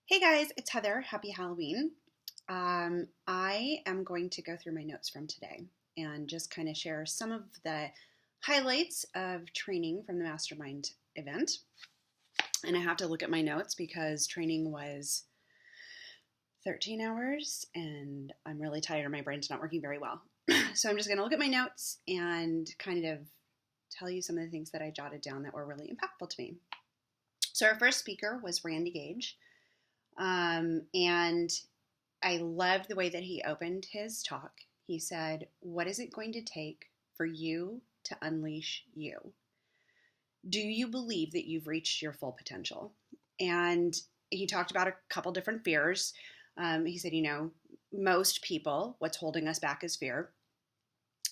Hey guys, it's Heather. Happy Halloween. I am going to go through my notes from today and just kind of share some of the highlights of training from the Mastermind event. And I have to look at my notes because training was 13 hours and I'm really tired and my brain's not working very well. So I'm just going to look at my notes and kind of tell you some of the things that I jotted down that were really impactful to me. So our first speaker was Randy Gage. And I loved the way that he opened his talk. He said, "What is it going to take for you to unleash you? Do you believe that you've reached your full potential?" And he talked about a couple different fears. He said, most people, what's holding us back is fear.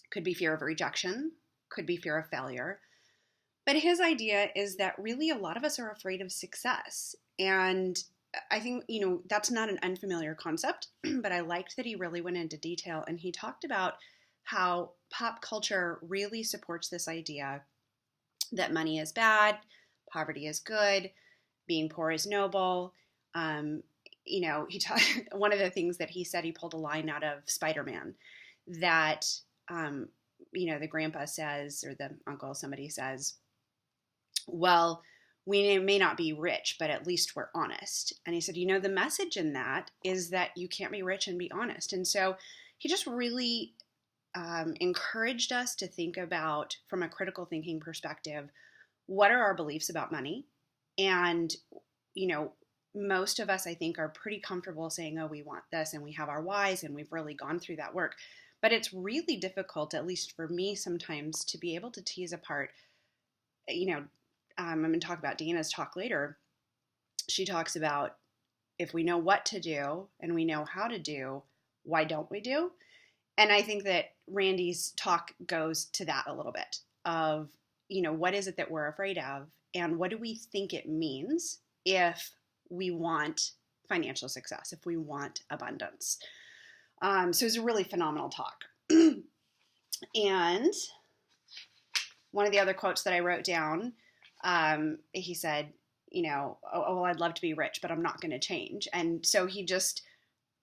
Could be fear of rejection, could be fear of failure. But his idea is that really a lot of us are afraid of success. And I think, that's not an unfamiliar concept, but I liked that he really went into detail and he talked about how pop culture really supports this idea that money is bad, poverty is good, being poor is noble. One of the things that he said, he pulled a line out of Spider-Man that, the grandpa says, or the uncle, somebody says, well, we may not be rich, but at least we're honest. And he said, the message in that is that you can't be rich and be honest. And so he just really encouraged us to think about, from a critical thinking perspective, what are our beliefs about money? And, most of us, I think, are pretty comfortable saying, oh, we want this and we have our whys and we've really gone through that work. But it's really difficult, at least for me sometimes, to be able to tease apart, I'm going to talk about Deanna's talk later. She talks about if we know what to do and we know how to do, why don't we do? And I think that Randy's talk goes to that a little bit of, what is it that we're afraid of and what do we think it means if we want financial success, if we want abundance. So it was a really phenomenal talk. And one of the other quotes that I wrote down, he said, oh, well, I'd love to be rich, but I'm not going to change. And so he just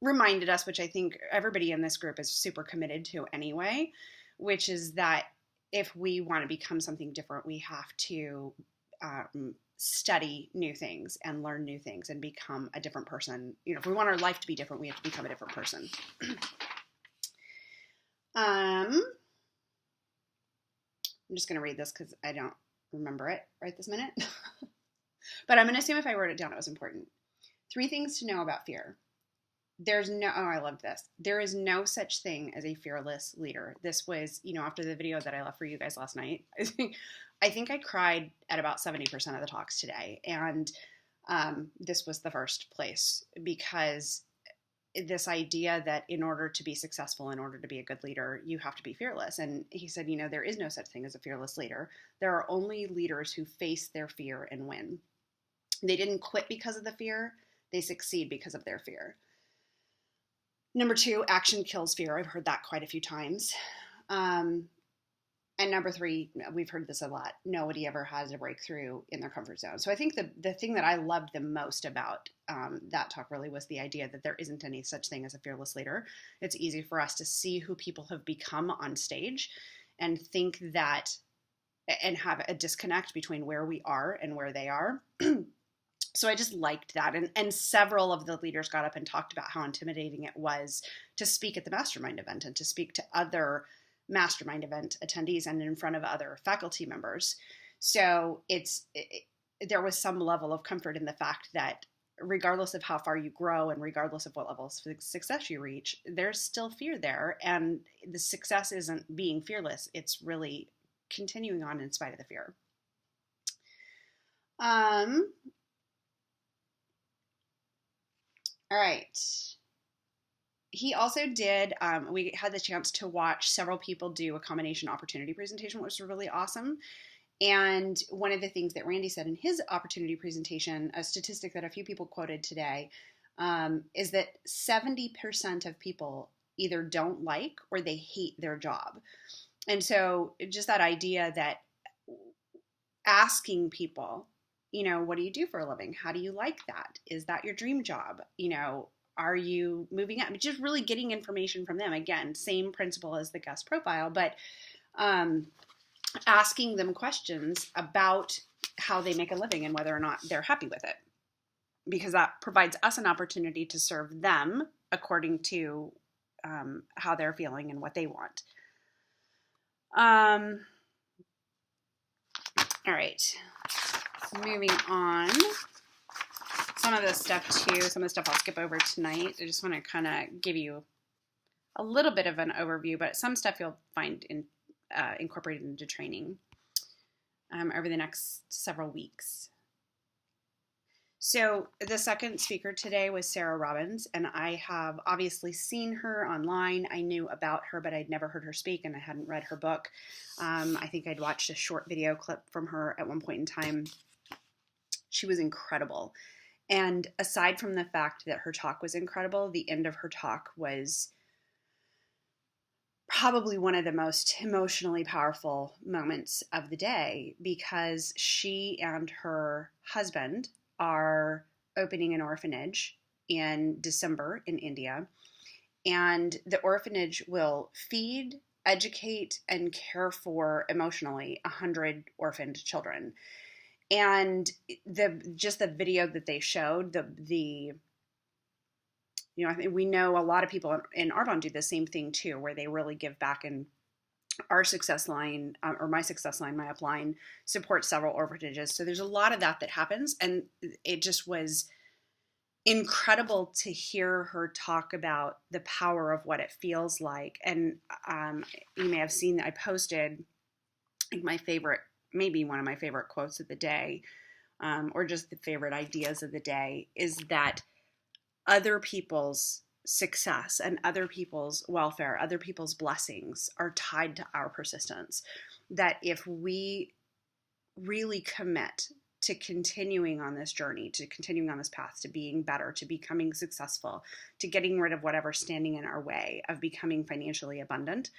reminded us, which I think everybody in this group is super committed to anyway, which is that if we want to become something different, we have to study new things and learn new things and become a different person. If we want our life to be different, we have to become a different person. I'm just going to read this because I don't remember it right this minute. But I'm going to assume if I wrote it down, it was important. 3 things to know about fear. I love this. There is no such thing as a fearless leader. This was, after the video that I left for you guys last night, I think I cried at about 70% of the talks today. And this was the first place because this idea that in order to be successful, in order to be a good leader, you have to be fearless. And he said, there is no such thing as a fearless leader. There are only leaders who face their fear and win. They didn't quit because of the fear. They succeed because of their fear. Number 2, action kills fear. I've heard that quite a few times. And number 3, we've heard this a lot. Nobody ever has a breakthrough in their comfort zone. So I think the thing that I loved the most about that talk really was the idea that there isn't any such thing as a fearless leader. It's easy for us to see who people have become on stage and think that, and have a disconnect between where we are and where they are. So I just liked that. And several of the leaders got up and talked about how intimidating it was to speak at the Mastermind event and to speak to other Mastermind event attendees and in front of other faculty members. So there was some level of comfort in the fact that regardless of how far you grow and regardless of what level of success you reach, there's still fear there. And the success isn't being fearless. It's really continuing on in spite of the fear. All right. He also did, we had the chance to watch several people do a combination opportunity presentation, which was really awesome. And one of the things that Randy said in his opportunity presentation, a statistic that a few people quoted today, is that 70% of people either don't like or they hate their job. And so just that idea that asking people what do you do for a living? How do you like that? Is that your dream job? Are you moving up? Just really getting information from them. Again, same principle as the guest profile, but asking them questions about how they make a living and whether or not they're happy with it, because that provides us an opportunity to serve them according to how they're feeling and what they want. All right, moving on. Some of the stuff I'll skip over tonight. I just want to kind of give you a little bit of an overview, but some stuff you'll find incorporated into training over the next several weeks. So the second speaker today was Sarah Robbins, and I have obviously seen her online. I knew about her, but I'd never heard her speak, and I hadn't read her book. I think I'd watched a short video clip from her at one point in time. She was incredible. And aside from the fact that her talk was incredible, the end of her talk was probably one of the most emotionally powerful moments of the day, because she and her husband are opening an orphanage in December in India. And the orphanage will feed, educate, and care for emotionally 100 orphaned children. And the video that they showed, I think we know a lot of people in Arbonne do the same thing too, where they really give back. And our success line, or my success line, my upline, supports several orphanages. So there's a lot of that happens. And it just was incredible to hear her talk about the power of what it feels like. And you may have seen that I posted maybe one of my favorite quotes of the day, or just the favorite ideas of the day, is that other people's success and other people's welfare, other people's blessings are tied to our persistence. That if we really commit to continuing on this journey, to continuing on this path, to being better, to becoming successful, to getting rid of whatever's standing in our way of becoming financially abundant,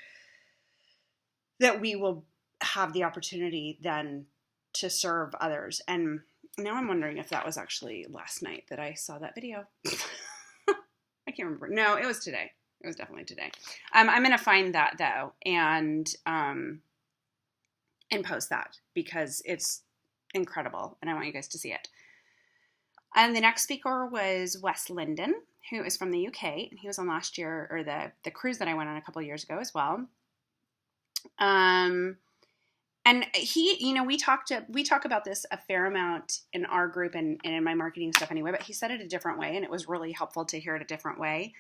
that we will have the opportunity then to serve others. And now I'm wondering if that was actually last night that I saw that video. I can't remember. No, it was today. It was definitely today. I'm going to find that though, and post that, because it's incredible and I want you guys to see it. And the next speaker was Wes Linden, who is from the UK, and he was on last year, or the cruise that I went on a couple of years ago as well. And he, we talk about this a fair amount in our group and in my marketing stuff anyway, but he said it a different way, and it was really helpful to hear it a different way.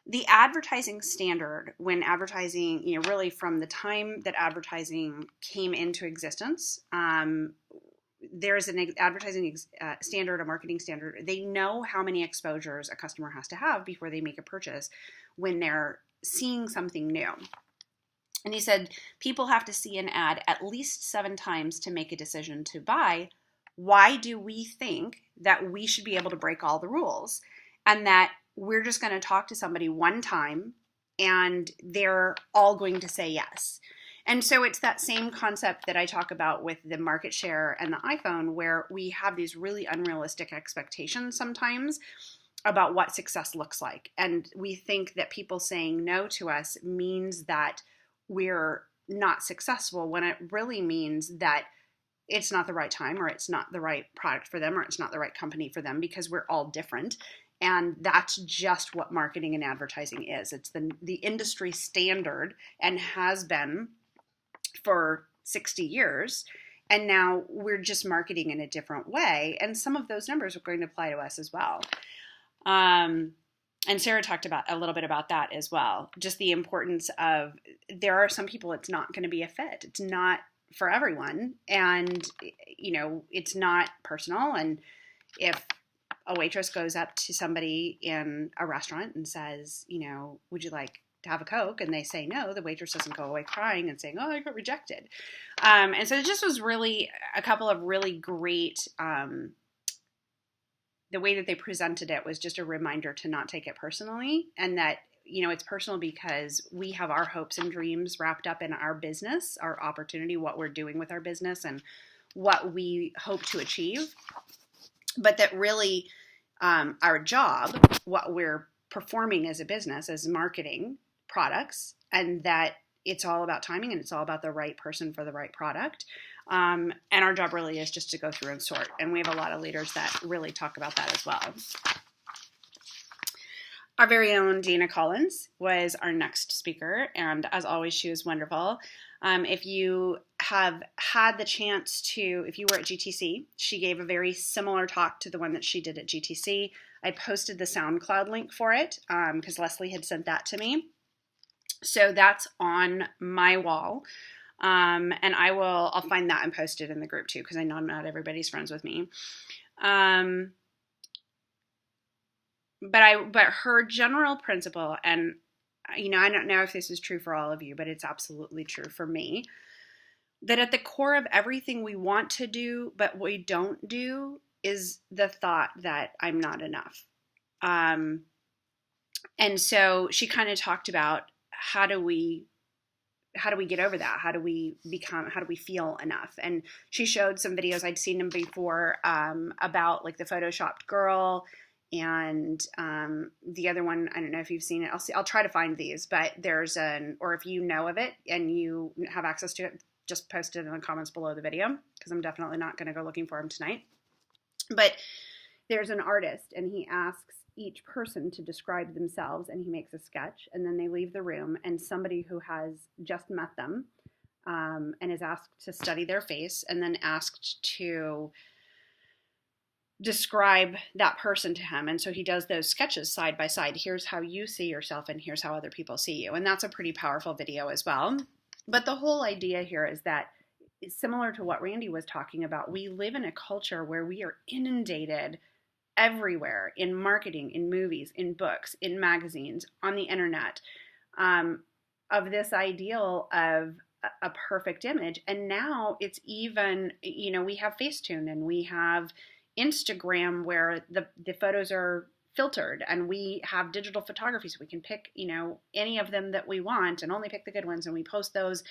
The advertising standard, when advertising, really from the time that advertising came into existence, there's an advertising standard, a marketing standard. They know how many exposures a customer has to have before they make a purchase when they're seeing something new. And he said, people have to see an ad at least 7 times to make a decision to buy. Why do we think that we should be able to break all the rules, and that we're just going to talk to somebody one time and they're all going to say yes? And so it's that same concept that I talk about with the market share and the iPhone, where we have these really unrealistic expectations sometimes about what success looks like. And we think that people saying no to us means that we're not successful, when it really means that it's not the right time, or it's not the right product for them, or it's not the right company for them, because we're all different. And that's just what marketing and advertising is. It's the industry standard, and has been for 60 years. And now we're just marketing in a different way. And some of those numbers are going to apply to us as well. And Sarah talked a little bit about that as well. Just the importance of, there are some people it's not going to be a fit. It's not for everyone. And, it's not personal. And if a waitress goes up to somebody in a restaurant and says, would you like to have a Coke? And they say no, the waitress doesn't go away crying and saying, oh, I got rejected. And so it just was really a couple of really great, the way that they presented it was just a reminder to not take it personally, and that, it's personal because we have our hopes and dreams wrapped up in our business, our opportunity, what we're doing with our business, and what we hope to achieve, but that really our job, what we're performing as a business, as marketing products, and that it's all about timing and it's all about the right person for the right product. And our job really is just to go through and sort. And we have a lot of leaders that really talk about that as well. Our very own Dana Collins was our next speaker, and as always, she was wonderful. If you have had the chance to, if you were at GTC, she gave a very similar talk to the one that she did at GTC. I posted the SoundCloud link for it because Leslie had sent that to me. So that's on my wall. And I'll find that and post it in the group too, because I know not everybody's friends with me. But her general principle, and I don't know if this is true for all of you, but it's absolutely true for me, that at the core of everything we want to do, but we don't do, is the thought that I'm not enough. And so she kind of talked about how do we get over that? How do we feel enough? And she showed some videos. I'd seen them before about like the Photoshopped girl. And the other one, I don't know if you've seen it. I'll try to find these, but or if you know of it and you have access to it, just post it in the comments below the video, because I'm definitely not going to go looking for them tonight. But there's an artist, and he asks each person to describe themselves, and he makes a sketch, and then they leave the room, and somebody who has just met them and is asked to study their face, and then asked to describe that person to him. And so he does those sketches side by side. Here's how you see yourself, and here's how other people see you. And that's a pretty powerful video as well. But the whole idea here is that, similar to what Randy was talking about, we live in a culture where we are inundated everywhere, in marketing, in movies, in books, in magazines, on the internet, of this ideal of a perfect image. And now it's even, we have Facetune and we have Instagram where the photos are filtered, and we have digital photography, so we can pick, any of them that we want and only pick the good ones, and we post those.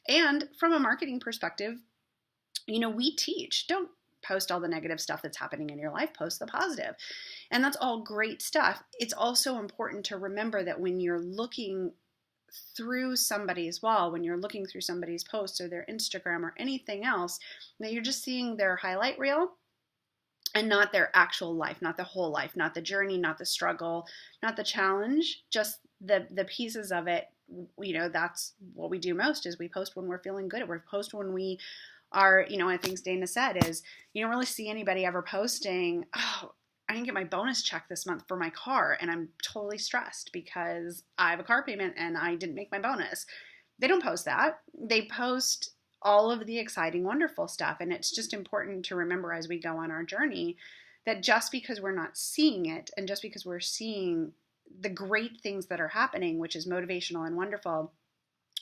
And from a marketing perspective, we teach, don't post all the negative stuff that's happening in your life, post the positive. And that's all great stuff. It's also important to remember that when you're looking through somebody's wall, when you're looking through somebody's posts or their Instagram or anything else, that you're just seeing their highlight reel and not their actual life, not the whole life, not the journey, not the struggle, not the challenge, just the pieces of it. That's what we do most, is we post when we're feeling good. We post when we are, I think Dana said, is you don't really see anybody ever posting, oh, I didn't get my bonus check this month for my car, and I'm totally stressed because I have a car payment and I didn't make my bonus. They don't post that. They post all of the exciting, wonderful stuff. And it's just important to remember as we go on our journey that just because we're not seeing it, and just because we're seeing the great things that are happening, which is motivational and wonderful,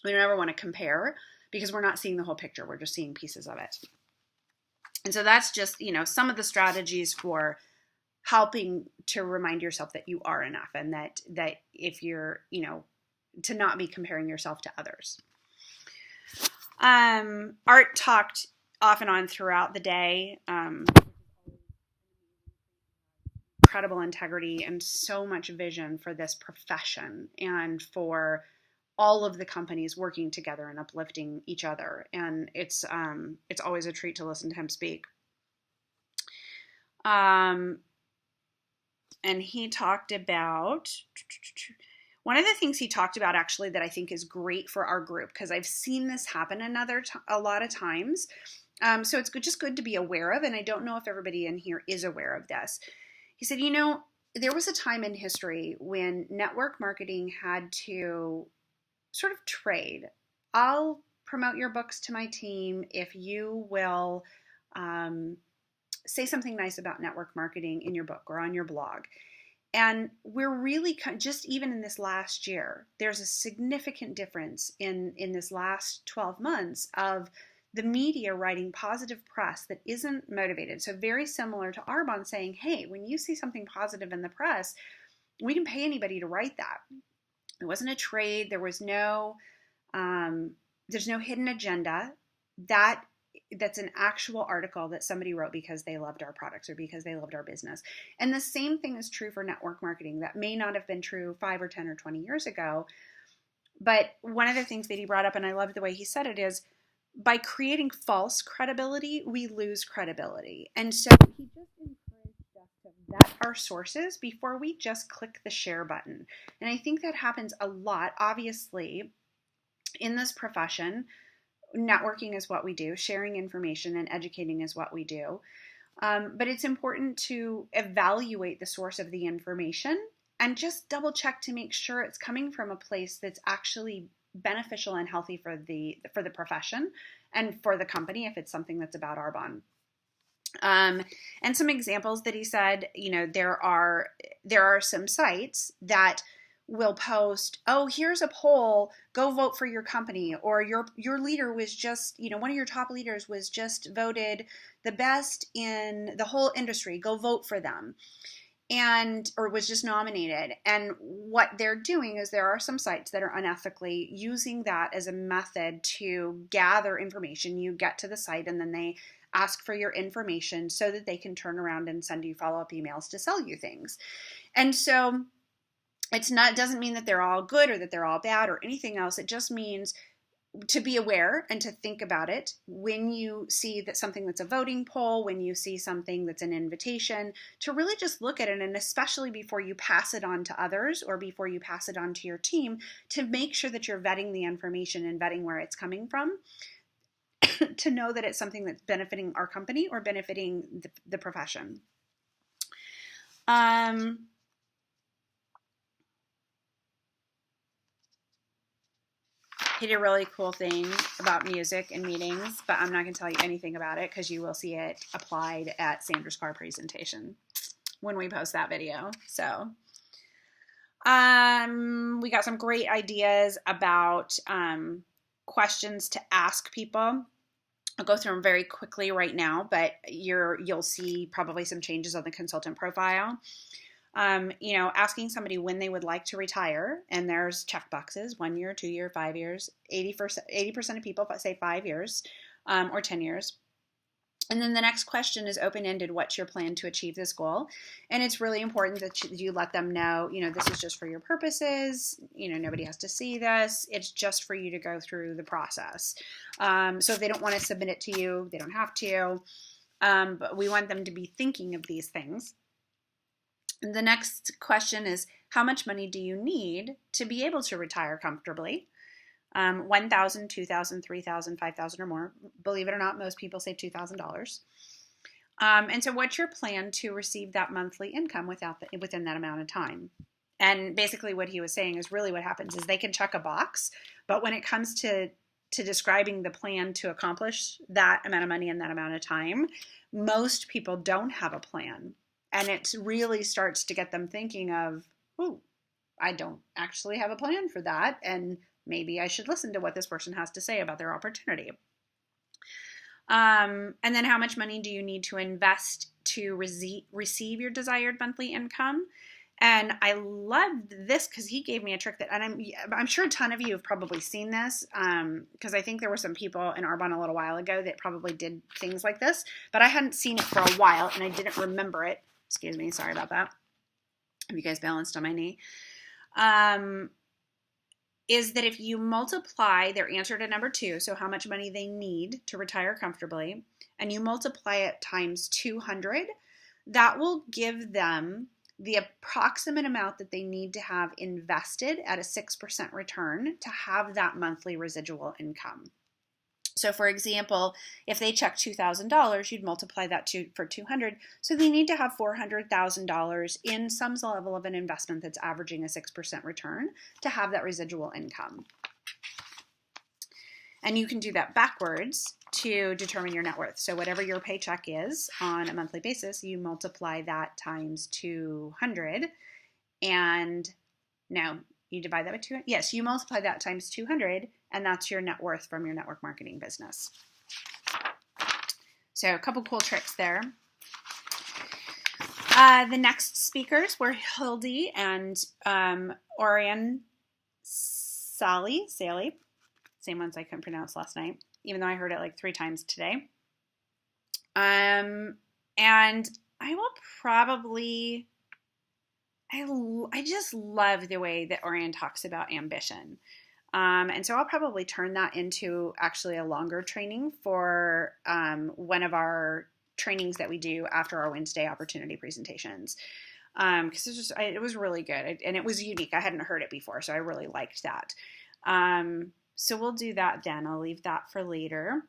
we don't ever want to compare, because we're not seeing the whole picture. We're just seeing pieces of it. And so that's just, some of the strategies for helping to remind yourself that you are enough, and that if you're, to not be comparing yourself to others. Art talked off and on throughout the day. Incredible integrity and so much vision for this profession, and for all of the companies working together and uplifting each other. And it's always a treat to listen to him speak. And he talked about, one of the things he talked about actually that I think is great for our group, because I've seen this happen a lot of times. So it's just good to be aware of, and I don't know if everybody in here is aware of this. He said, there was a time in history when network marketing had to sort of trade. I'll promote your books to my team if you will say something nice about network marketing in your book or on your blog. And we're really, just even in this last year, there's a significant difference in this last 12 months of the media writing positive press that isn't motivated. So very similar to Arbonne saying, hey, when you see something positive in the press, we can pay anybody to write that. It wasn't a trade. There was there's no hidden agenda. That that's an actual article that somebody wrote because they loved our products or because they loved our business. And the same thing is true for network marketing. That may not have been true 5 or 10 or 20 years ago. But one of the things that he brought up, and I love the way he said it, is by creating false credibility, we lose credibility. And so he just encouraged us to vet our sources before we just click the share button. And I think that happens a lot, obviously, in this profession. Networking is what we do. Sharing information and educating is what we do. But it's important to evaluate the source of the information and just double check to make sure it's coming from a place that's actually beneficial and healthy for the profession and for the company if it's something that's about Arbonne. And some examples that he said, there are some sites that will post, oh, here's a poll, go vote for your company, or your leader was just, one of your top leaders was just voted the best in the whole industry, go vote for them, or was just nominated. And what they're doing is there are some sites that are unethically using that as a method to gather information. You get to the site and then they ask for your information so that they can turn around and send you follow-up emails to sell you things. And so doesn't mean that they're all good or that they're all bad or anything else. It just means to be aware and to think about it when you see that something that's a voting poll, when you see something that's an invitation, to really just look at it, and especially before you pass it on to others or before you pass it on to your team, to make sure that you're vetting the information and vetting where it's coming from to know that it's something that's benefiting our company or benefiting the profession. He did a really cool thing about music and meetings, but I'm not going to tell you anything about it because you will see it applied at Sandra's car presentation when we post that video. So we got some great ideas about questions to ask people. I'll go through them very quickly right now, but you'll see probably some changes on the consultant profile. Asking somebody when they would like to retire, and there's check boxes, 1 year, 2 year, 5 years, 80% of people say 5 years, or 10 years. And then the next question is open-ended. What's your plan to achieve this goal? And it's really important that you let them know, this is just for your purposes. Nobody has to see this. It's just for you to go through the process. So if they don't want to submit it to you, they don't have to. But we want them to be thinking of these things. The next question is, how much money do you need to be able to retire comfortably? $1,000, $2,000, $3,000, $5,000 or more. Believe it or not, most people say $2,000. And so what's your plan to receive that monthly income within that amount of time? And basically what he was saying is really what happens is they can check a box, but when it comes to describing the plan to accomplish that amount of money in that amount of time, most people don't have a plan. And it really starts to get them thinking of, ooh, I don't actually have a plan for that. And maybe I should listen to what this person has to say about their opportunity. And then how much money do you need to invest to receive your desired monthly income? And I loved this because he gave me a trick and I'm sure a ton of you have probably seen this because I think there were some people in Arbonne a little while ago that probably did things like this, but I hadn't seen it for a while and I didn't remember it. Excuse me, sorry about that. Have you guys balanced on my knee? Is that if you multiply their answer to number 2, so how much money they need to retire comfortably, and you multiply it times 200, that will give them the approximate amount that they need to have invested at a 6% return to have that monthly residual income. So for example, if they check $2,000, you'd multiply that for 200. So they need to have $400,000 in some level of an investment that's averaging a 6% return to have that residual income. And you can do that backwards to determine your net worth. So whatever your paycheck is on a monthly basis, you multiply that times 200. And now you divide that by 200. Yes, you multiply that times 200, and that's your net worth from your network marketing business. So a couple cool tricks there. The next speakers were Hildy and Orion Sally, same ones I couldn't pronounce last night, even though I heard it like 3 times today. And I will probably, I just love the way that Orion talks about ambition. And so I'll probably turn that into actually a longer training for one of our trainings that we do after our Wednesday opportunity presentations. Because it was really good and it was unique. I hadn't heard it before, so I really liked that. So we'll do that then. I'll leave that for later.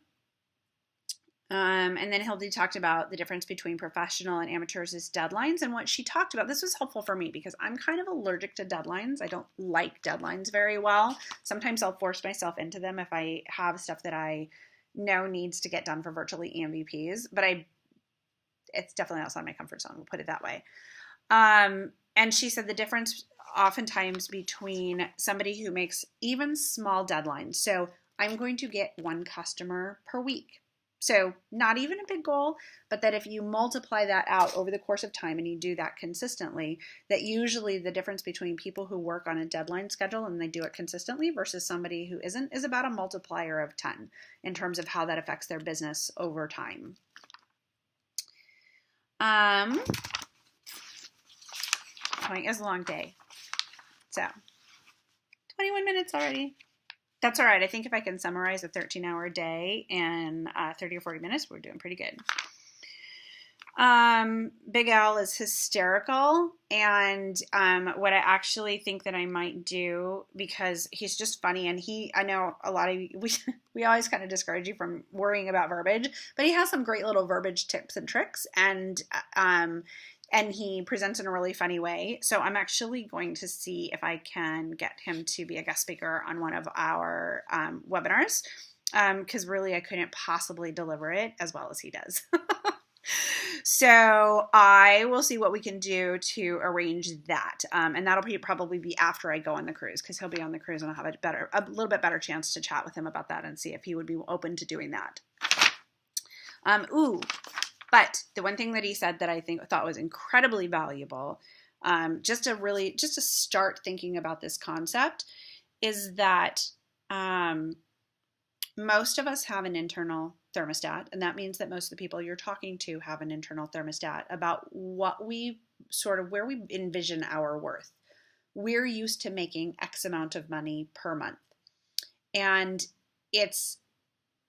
And then Hildy talked about the difference between professional and amateurs is deadlines. And what she talked about, this was helpful for me because I'm kind of allergic to deadlines. I don't like deadlines very well. Sometimes I'll force myself into them if I have stuff that I know needs to get done for VirtuallyENVPs, but it's definitely outside my comfort zone. We'll put it that way. And she said the difference oftentimes between somebody who makes even small deadlines. So I'm going to get one customer per week. So not even a big goal, but that if you multiply that out over the course of time and you do that consistently, that usually the difference between people who work on a deadline schedule and they do it consistently versus somebody who isn't is about a multiplier of 10 in terms of how that affects their business over time. It was a long day. So 21 minutes already. That's all right. I think if I can summarize a 13-hour day in 30 or 40 minutes, we're doing pretty good. Big Al is hysterical. And what I actually think that I might do, because he's just funny, and I know a lot of you, we always kind of discourage you from worrying about verbiage, but he has some great little verbiage tips and tricks, and he presents in a really funny way. So I'm actually going to see if I can get him to be a guest speaker on one of our webinars, because really I couldn't possibly deliver it as well as he does. So I will see what we can do to arrange that. And that'll probably be after I go on the cruise, because he'll be on the cruise and I'll have a little bit better chance to chat with him about that and see if he would be open to doing that. But the one thing that he said that I thought was incredibly valuable, just to start thinking about this concept, is that most of us have an internal thermostat, and that means that most of the people you're talking to have an internal thermostat about where we envision our worth. We're used to making X amount of money per month, and it's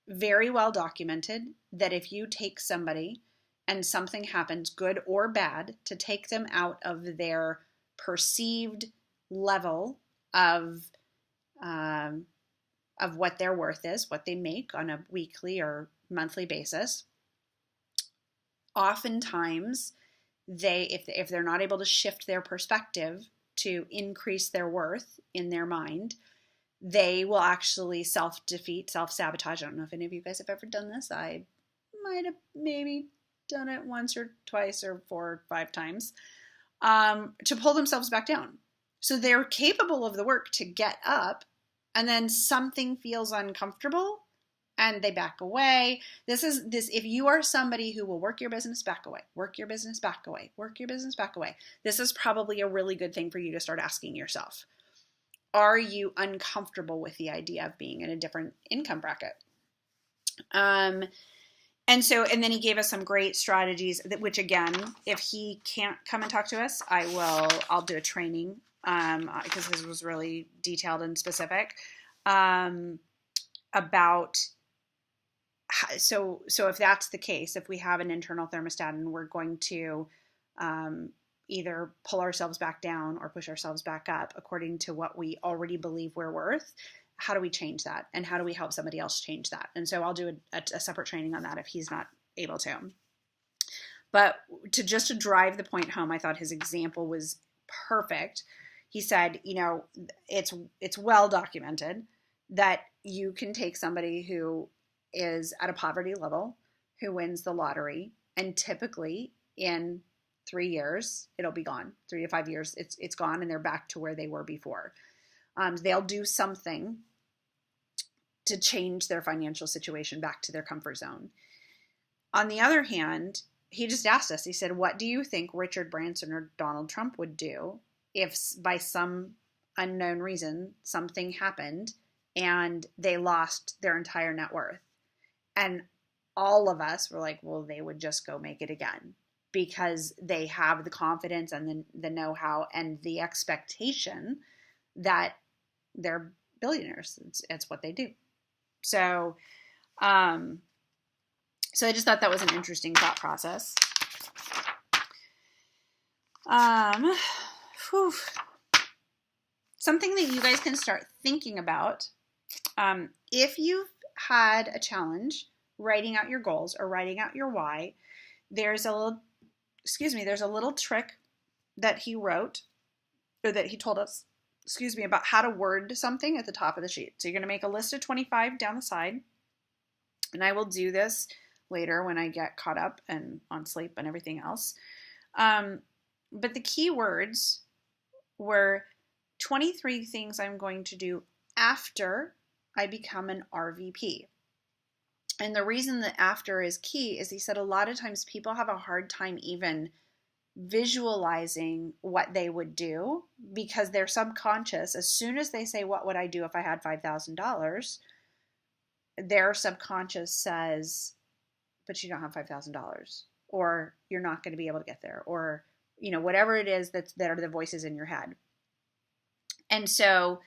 very well documented that if you take somebody and something happens, good or bad, to take them out of their perceived level of what their worth is, what they make on a weekly or monthly basis, oftentimes if they're not able to shift their perspective to increase their worth in their mind, they will actually self-defeat, self-sabotage. I don't know if any of you guys have ever done this. I might have maybe done it once or twice or 4 or 5 times, to pull themselves back down. So they're capable of the work to get up, and then something feels uncomfortable and they back away. If you are somebody who will work your business, back away, work your business, back away, work your business, back away, this is probably a really good thing for you to start asking yourself. Are you uncomfortable with the idea of being in a different income bracket? And then he gave us some great strategies which, again, if he can't come and talk to us, I'll do a training, because his was really detailed and specific, about so if that's the case, if we have an internal thermostat and we're going to either pull ourselves back down or push ourselves back up according to what we already believe we're worth, how do we change that? And how do we help somebody else change that? And so I'll do a separate training on that if he's not able to. But to drive the point home, I thought his example was perfect. He said, it's well documented that you can take somebody who is at a poverty level, who wins the lottery, and typically in 3 years, it'll be gone. 3 to 5 years, it's gone, and they're back to where they were before. They'll do something to change their financial situation back to their comfort zone. On the other hand, he just asked us, he said, what do you think Richard Branson or Donald Trump would do if by some unknown reason something happened and they lost their entire net worth? And all of us were like, well, they would just go make it again because they have the confidence and the know-how and the expectation that they're billionaires. It's what they do. So, so I just thought that was an interesting thought process. Something that you guys can start thinking about, if you've had a challenge writing out your goals or writing out your why, there's a little trick that he wrote, or that he told us, about how to word something at the top of the sheet. So you're going to make a list of 25 down the side, and I will do this later when I get caught up and on sleep and everything else. But the key words were 23 things I'm going to do after I become an RVP. And the reason that after is key is he said a lot of times people have a hard time even visualizing what they would do because their subconscious, as soon as they say, what would I do if I had $5,000? Their subconscious says, but you don't have $5,000, or you're not going to be able to get there, or, you know, whatever it is that are the voices in your head. And so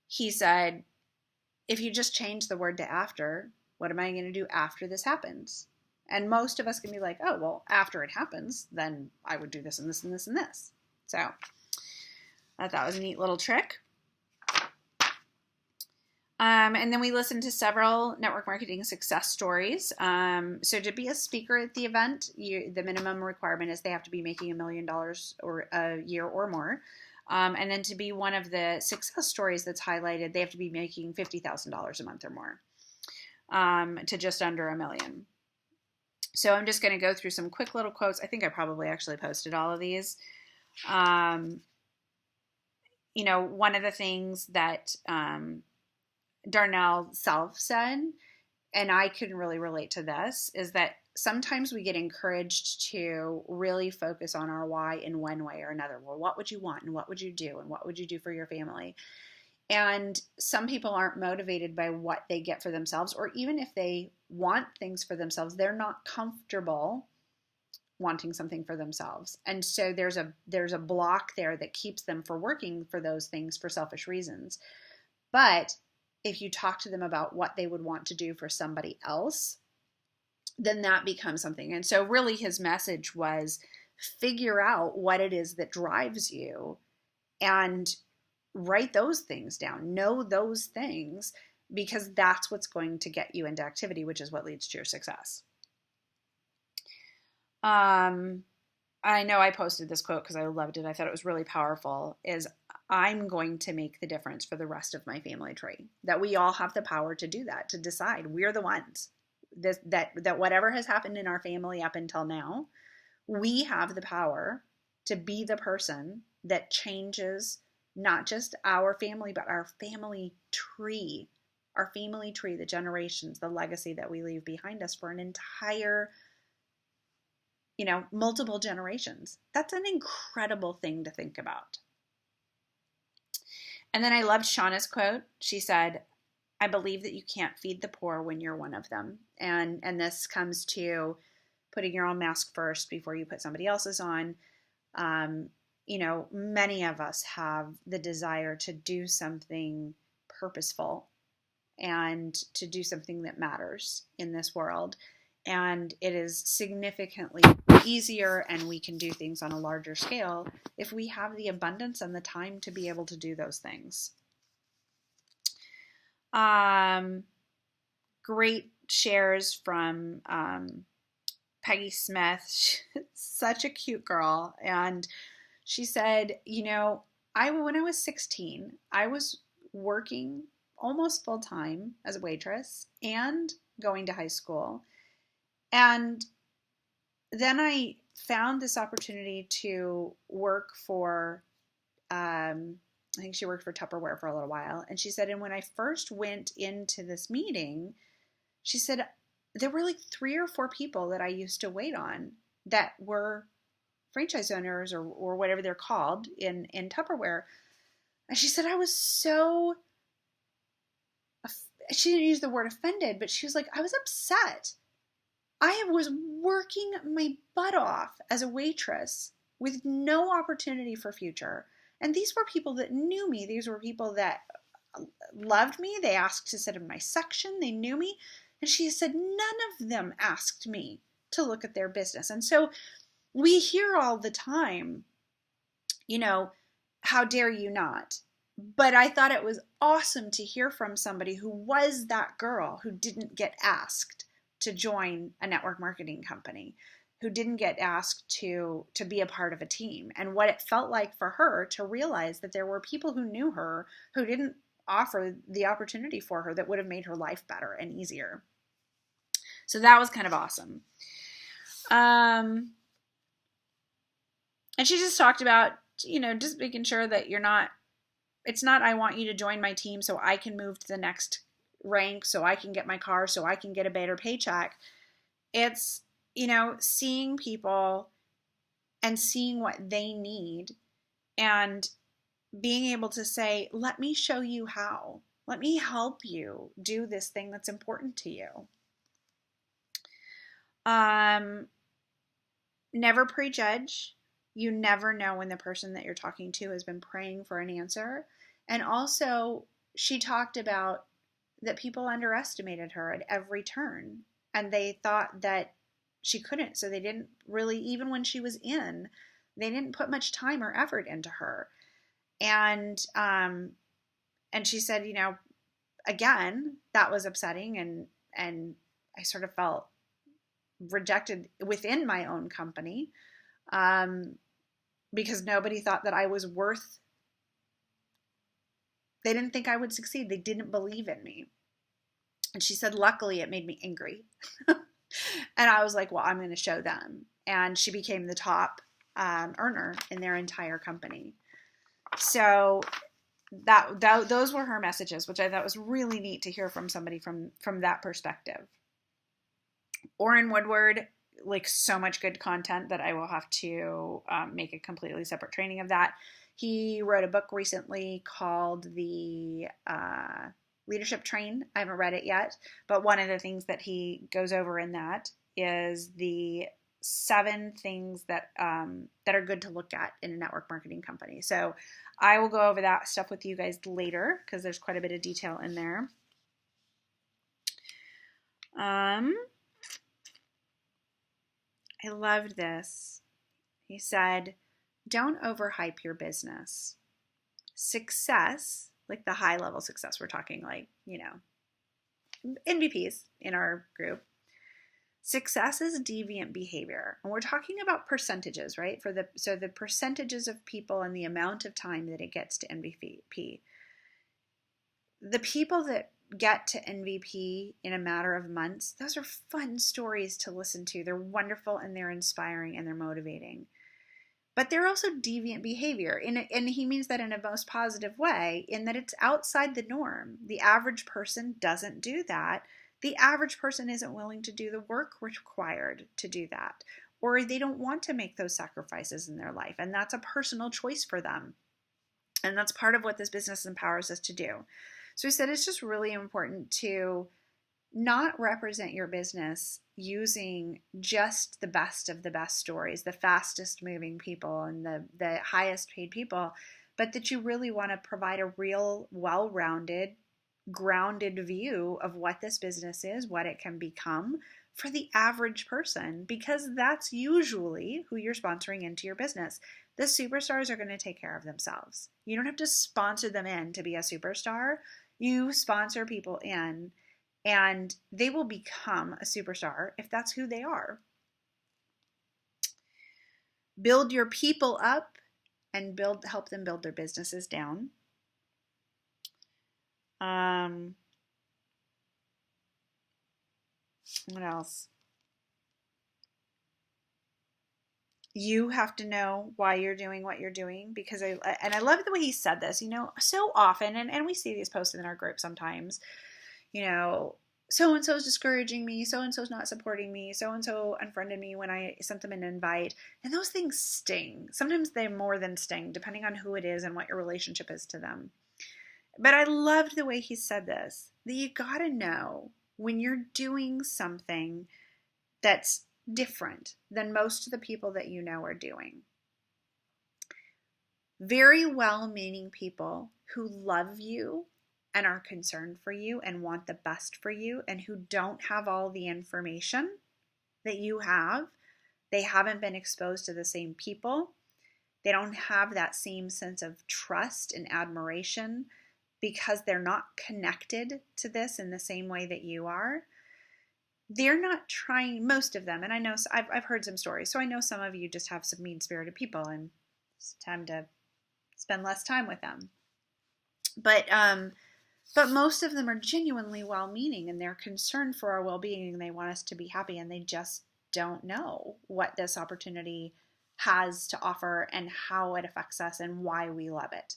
he said, if you just change the word to after, what am I going to do after this happens? And most of us can be like, oh, well, after it happens, then I would do this and this and this and this. So I thought that was a neat little trick. And then we listened to several network marketing success stories. So to be a speaker at the event, the minimum requirement is they have to be making $1 million or a year or more. And then to be one of the success stories that's highlighted, they have to be making $50,000 a month or more, to just under $1 million. So I'm just going to go through some quick little quotes. I think I probably actually posted all of these. You know, one of the things that Darnell Self said, and I can really relate to this, is that sometimes we get encouraged to really focus on our why in one way or another. Well, what would you want, and what would you do, and what would you do for your family? And some people aren't motivated by what they get for themselves, or even if they want things for themselves, they're not comfortable wanting something for themselves. And so there's a block there that keeps them from working for those things for selfish reasons. But if you talk to them about what they would want to do for somebody else, then that becomes something. And so really his message was figure out what it is that drives you and write those things down. Know those things, because that's what's going to get you into activity, which is what leads to your success. I know I posted this quote because I loved it. I thought it was really powerful, is I'm going to make the difference for the rest of my family tree. That we all have the power to do that, to decide we're the ones. That whatever has happened in our family up until now, we have the power to be the person that changes not just our family, but our family tree. Our family tree, the generations, the legacy that we leave behind us for an entire, multiple generations. That's an incredible thing to think about. And then I loved Shauna's quote. She said, I believe that you can't feed the poor when you're one of them. And this comes to putting your own mask first before you put somebody else's on. Many of us have the desire to do something purposeful and to do something that matters in this world. And it is significantly easier, and we can do things on a larger scale if we have the abundance and the time to be able to do those things. Great shares from Peggy Smith. She's such a cute girl. And she said, when I was 16, I was working almost full time as a waitress and going to high school. And then I found this opportunity to work for, I think she worked for Tupperware for a little while. And she said, and when I first went into this meeting, she said, there were like 3 or 4 people that I used to wait on that were franchise owners or whatever they're called in Tupperware. And she said, I was so, she didn't use the word offended, but she was like, I was upset I was working my butt off as a waitress with no opportunity for future. And these were people that knew me. These were people that loved me. They asked to sit in my section. They knew me. And she said none of them asked me to look at their business. And so we hear all the time, how dare you not? But I thought it was awesome to hear from somebody who was that girl who didn't get asked to join a network marketing company, who didn't get asked to be a part of a team, and what it felt like for her to realize that there were people who knew her who didn't offer the opportunity for her that would have made her life better and easier. So that was kind of awesome. And she just talked about, just making sure that it's not, I want you to join my team so I can move to the next rank, so I can get my car, so I can get a better paycheck. It's, seeing people and seeing what they need and being able to say, let me show you how. Let me help you do this thing that's important to you. Never prejudge. You never know when the person that you're talking to has been praying for an answer. And also, she talked about that people underestimated her at every turn, and they thought that she couldn't. So they didn't really, even when she was in, they didn't put much time or effort into her. And she said, again, that was upsetting, and I sort of felt rejected within my own company, because nobody thought that I was worth. They didn't think I would succeed. They didn't believe in me. And she said, luckily, it made me angry. And I was like, well, I'm going to show them. And she became the top earner in their entire company. So those were her messages, which I thought was really neat to hear from somebody from that perspective. Orrin Woodward, like, so much good content that I will have to make a completely separate training of that. He wrote a book recently called The Leadership Train. I haven't read it yet, but one of the things that he goes over in that is the 7 things that are good to look at in a network marketing company. So I will go over that stuff with you guys later because there's quite a bit of detail in there. I loved this. He said, don't overhype your business. Success, like the high level success, we're talking like, NVPs in our group. Success is deviant behavior. And we're talking about percentages, right? So the percentages of people and the amount of time that it gets to MVP. The people that get to MVP in a matter of months, those are fun stories to listen to. They're wonderful and they're inspiring and they're motivating. But they're also deviant behavior. And he means that in a most positive way, in that it's outside the norm. The average person doesn't do that. The average person isn't willing to do the work required to do that. Or they don't want to make those sacrifices in their life. And that's a personal choice for them. And that's part of what this business empowers us to do. So he said it's just really important to not represent your business using just the best of the best stories, the fastest moving people and the highest paid people, but that you really want to provide a real, well-rounded, grounded view of what this business is, what it can become for the average person, because that's usually who you're sponsoring into your business. The superstars are going to take care of themselves. You don't have to sponsor them in to be a superstar. You sponsor people in, and they will become a superstar if that's who they are. Build your people up and help them build their businesses down. What else? You have to know why you're doing what you're doing, because I love the way he said this, so often, and we see these posted in our group sometimes, so-and-so is discouraging me, so-and-so's not supporting me, so-and-so unfriended me when I sent them an invite, and those things sting. Sometimes they more than sting, depending on who it is and what your relationship is to them. But I loved the way he said this, that you gotta know when you're doing something that's different than most of the people that you know are doing. Very well-meaning people who love you and are concerned for you and want the best for you, and who don't have all the information that you have. They haven't been exposed to the same people. They don't have that same sense of trust and admiration because they're not connected to this in the same way that you are. They're not trying, most of them, and I know, I've heard some stories, so I know some of you just have some mean-spirited people and it's time to spend less time with them. But most of them are genuinely well-meaning, and they're concerned for our well-being, and they want us to be happy, and they just don't know what this opportunity has to offer and how it affects us and why we love it.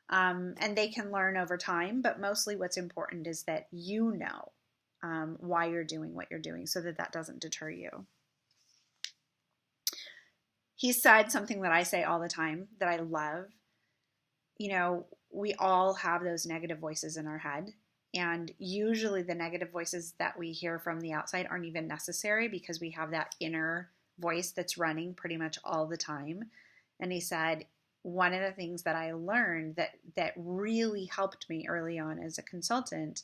And they can learn over time, but mostly what's important is that you know why you're doing what you're doing, so that that doesn't deter you. He said something that I say all the time that I love. You know, we all have those negative voices in our head, and usually the negative voices that we hear from the outside aren't even necessary because we have that inner voice that's running pretty much all the time. And he said, one of the things that I learned that really helped me early on as a consultant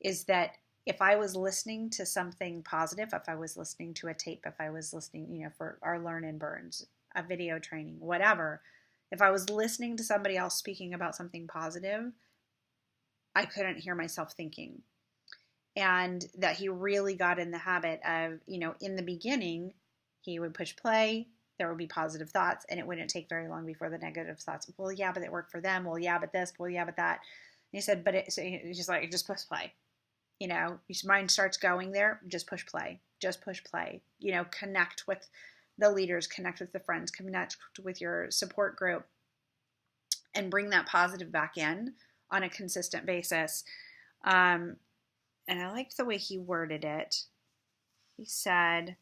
is that if I was listening to something positive, if I was listening to a tape, if I was listening, you know, for our Learn and Burns, a video training, whatever, if I was listening to somebody else speaking about something positive, I couldn't hear myself thinking. And that he really got in the habit of, you know, in the beginning, he would push play, there would be positive thoughts, and it wouldn't take very long before the negative thoughts, well, yeah, but it worked for them. Well, yeah, but this, well, yeah, but that. And he said, but it's just like, just push play. You know, your mind starts going there, just push play, you know, connect with the leaders, connect with the friends, connect with your support group, and bring that positive back in on a consistent basis. And I liked the way he worded it. He said,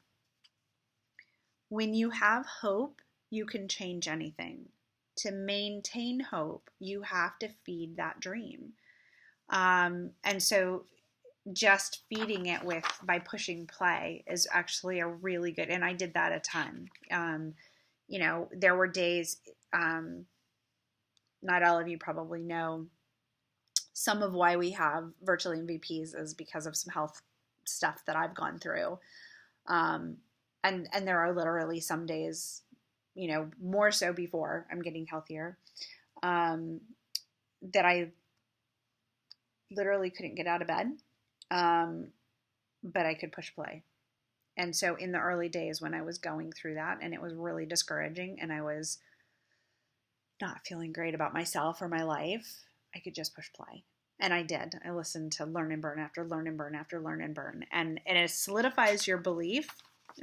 when you have hope, you can change anything. To maintain hope, you have to feed that dream. And so just feeding it by pushing play is actually a really good, and I did that a ton. You know, there were days, not all of you probably know, some of why we have VirtuallyENVPs is because of some health stuff that I've gone through. And there are literally some days, you know, more so before I'm getting healthier, that I literally couldn't get out of bed. But I could push play. And so in the early days when I was going through that, and it was really discouraging, and I was not feeling great about myself or my life, I could just push play. And I did. I listened to Learn and Burn after Learn and Burn after Learn and Burn. And it solidifies your belief,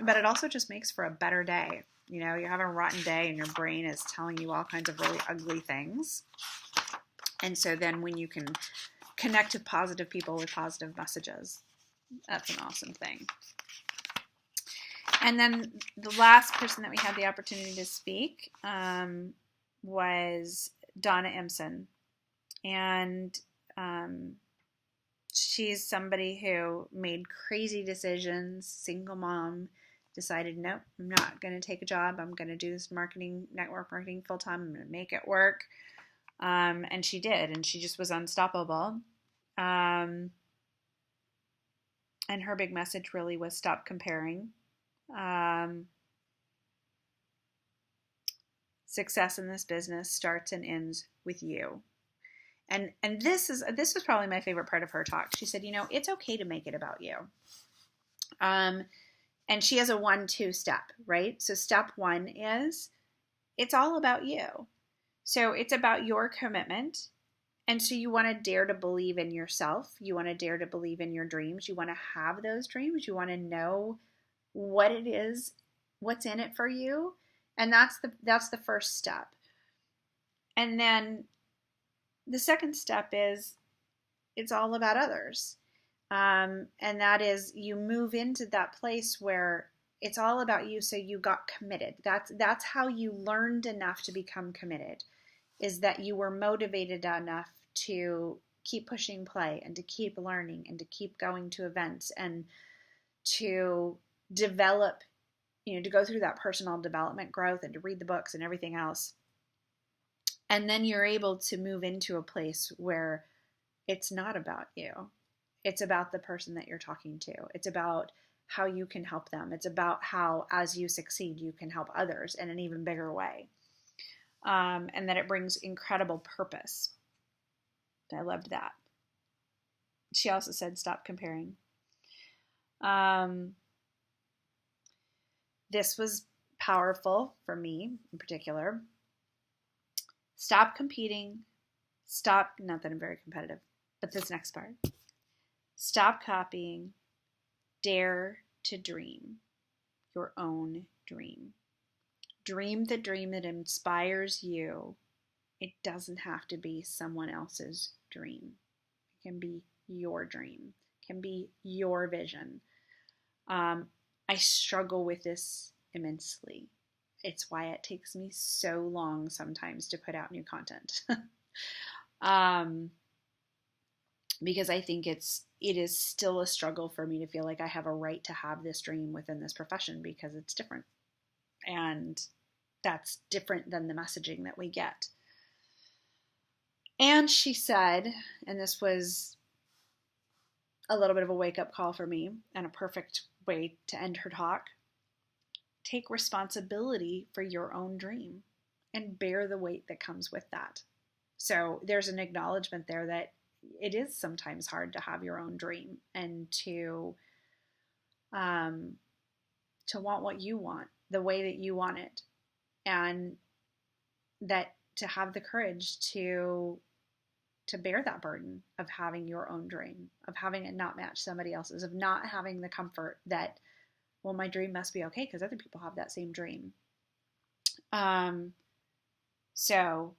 but it also just makes for a better day. You know, you have a rotten day and your brain is telling you all kinds of really ugly things. And so then when you can connect with positive people with positive messages, that's an awesome thing. And then the last person that we had the opportunity to speak was Donna Imson. And she's somebody who made crazy decisions, single mom, decided, nope, I'm not going to take a job. I'm going to do this network marketing full time. I'm going to make it work. And she did, and she just was unstoppable. And her big message really was stop comparing. Success in this business starts and ends with you. And this was probably my favorite part of her talk. She said, you know, it's okay to make it about you. And she has a 1-2 step, right? So step 1 is it's all about you. So it's about your commitment. And so you want to dare to believe in yourself. You want to dare to believe in your dreams. You want to have those dreams. You want to know what it is, what's in it for you. And that's the first step. And then the second step is it's all about others. And that is you move into that place where it's all about you. So you got committed. That's how you learned enough to become committed, is that you were motivated enough to keep pushing play and to keep learning and to keep going to events and to develop, to go through that personal development growth and to read the books and everything else. And then you're able to move into a place where it's not about you. It's about the person that you're talking to. It's about how you can help them. It's about how, as you succeed, you can help others in an even bigger way. And that it brings incredible purpose. I loved that. She also said, stop comparing. This was powerful for me in particular. Stop competing. Stop, not that I'm very competitive, but this next part. Stop copying. Dare to dream your own dream. Dream the dream that inspires you. It doesn't have to be someone else's dream. It can be your dream. It can be your vision. I struggle with this immensely. It's why it takes me so long sometimes to put out new content. Because I think it is still a struggle for me to feel like I have a right to have this dream within this profession because it's different. And that's different than the messaging that we get. And she said, and this was a little bit of a wake-up call for me and a perfect way to end her talk, take responsibility for your own dream and bear the weight that comes with that. So there's an acknowledgement there that it is sometimes hard to have your own dream and to want what you want, the way that you want it, and that to have the courage to bear that burden of having your own dream, of having it not match somebody else's, of not having the comfort that, well, my dream must be okay because other people have that same dream. So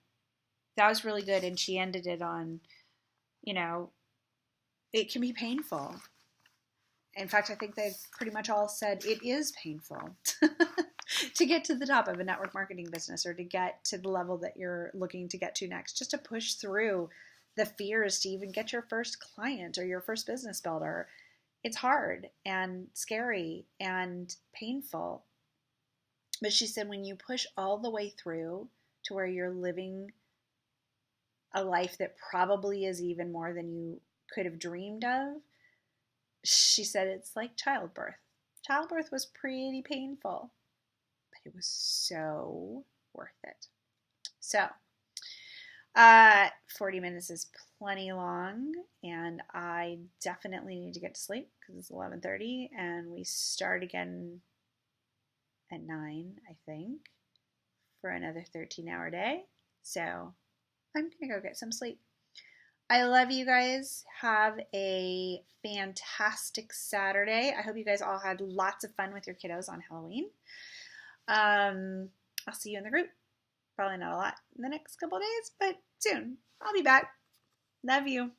that was really good. And she ended it on, it can be painful. In fact, I think they pretty much all said it is painful to get to the top of a network marketing business or to get to the level that you're looking to get to next, just to push through the fears to even get your first client or your first business builder. It's hard and scary and painful. But she said when you push all the way through to where you're living a life that probably is even more than you could have dreamed of, she said it's like childbirth. Childbirth was pretty painful, but it was so worth it. So, 40 minutes is plenty long, and I definitely need to get to sleep because it's 11:30, and we start again at 9, I think, for another 13-hour day. So I'm going to go get some sleep. I love you guys. Have a fantastic Saturday. I hope you guys all had lots of fun with your kiddos on Halloween. I'll see you in the group. Probably not a lot in the next couple of days, but soon. I'll be back. Love you.